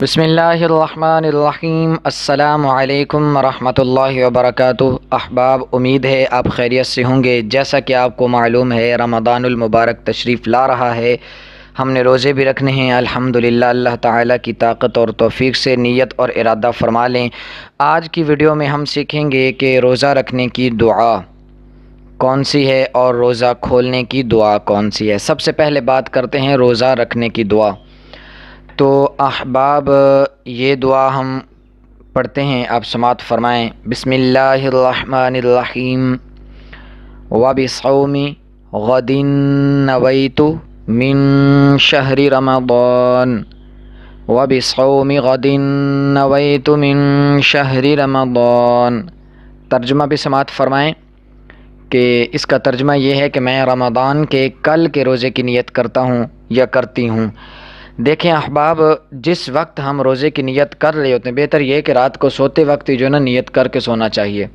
بسم اللہ الرحمن الرحیم۔ السلام علیکم ورحمۃ اللہ وبرکاتہ۔ احباب، امید ہے آپ خیریت سے ہوں گے۔ جیسا کہ آپ کو معلوم ہے، رمضان المبارک تشریف لا رہا ہے۔ ہم نے روزے بھی رکھنے ہیں الحمدللہ۔ اللہ تعالیٰ کی طاقت اور توفیق سے نیت اور ارادہ فرما لیں۔ آج کی ویڈیو میں ہم سیکھیں گے کہ روزہ رکھنے کی دعا کون سی ہے اور روزہ کھولنے کی دعا کون سی ہے۔ سب سے پہلے بات کرتے ہیں روزہ رکھنے کی دعا۔ تو احباب، یہ دعا ہم پڑھتے ہیں، آپ سماعت فرمائیں۔ بسم اللہ الرحمن الرحیم۔ وَبِصَوْمِ غَدٍ نَوَيْتُ مِن شَهْرِ رَمَضَانَ وَبِصَوْمِ غَدٍ نَوَيْتُ مِن شَهْرِ رَمَضَانَ۔ ترجمہ بھی سماعت فرمائیں کہ اس کا ترجمہ یہ ہے کہ میں رمضان کے کل کے روزے کی نیت کرتا ہوں یا کرتی ہوں۔ دیکھیں احباب، جس وقت ہم روزے کی نیت کر رہے ہوتے ہیں، بہتر یہ ہے کہ رات کو سوتے وقت ہی جو ہے نا نیت کر کے سونا چاہیے۔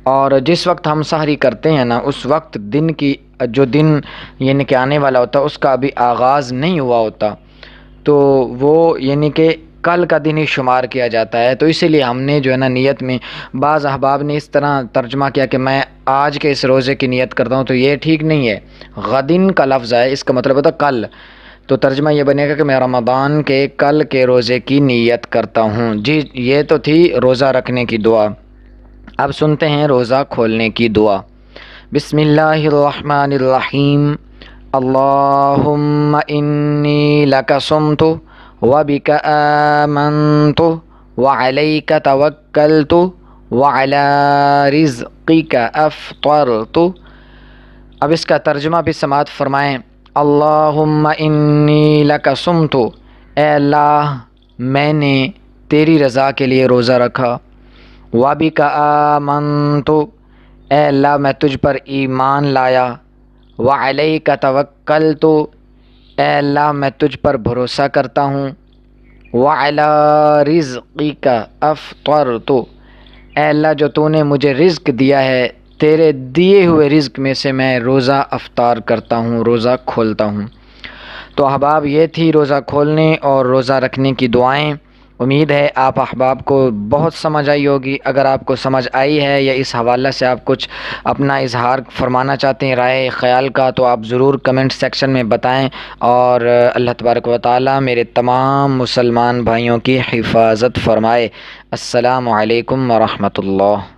اور جس وقت ہم سحری کرتے ہیں نا، اس وقت دن کی جو دن یعنی کہ آنے والا ہوتا ہے، اس کا ابھی آغاز نہیں ہوا ہوتا، تو وہ یعنی کہ کل کا دن ہی شمار کیا جاتا ہے۔ تو اسی لیے ہم نے جو ہے نا نیت میں، بعض احباب نے اس طرح ترجمہ کیا کہ میں آج کے اس روزے کی نیت کرتا ہوں، تو یہ ٹھیک نہیں ہے۔ غدن کا لفظ ہے، اس کا مطلب ہوتا ہے کل، تو ترجمہ یہ بنے گا کہ میں رمضان کے کل کے روزے کی نیت کرتا ہوں۔ جی، یہ تو تھی روزہ رکھنے کی دعا۔ اب سنتے ہیں روزہ کھولنے کی دعا۔ بسم اللہ الرحمن الرحیم۔ اللہم انی لک صمت وبک آمنت وعلیک توکلت وعلی رزقک افطرت۔ اب اس کا ترجمہ بھی سماعت فرمائیں۔ اللہم انی لک صمت، اے اللہ میں نے تیری رضا کے لیے روزہ رکھا۔ وبک آمنت، اے اللہ میں تجھ پر ایمان لایا۔ وعلیک توکلت، اے اللہ میں تجھ پر بھروسہ کرتا ہوں۔ وعلی رزقک افطرت، اے اللہ جو تو نے مجھے رزق دیا ہے، تیرے دیے ہوئے رزق میں سے میں روزہ افطار کرتا ہوں، روزہ کھولتا ہوں۔ تو احباب، یہ تھی روزہ کھولنے اور روزہ رکھنے کی دعائیں۔ امید ہے آپ احباب کو بہت سمجھ آئی ہوگی۔ اگر آپ کو سمجھ آئی ہے یا اس حوالے سے آپ کچھ اپنا اظہار فرمانا چاہتے ہیں رائے خیال کا، تو آپ ضرور کمنٹ سیکشن میں بتائیں، اور اللہ تبارک و تعالی میرے تمام مسلمان بھائیوں کی حفاظت فرمائے۔ السلام علیکم ورحمۃ اللہ۔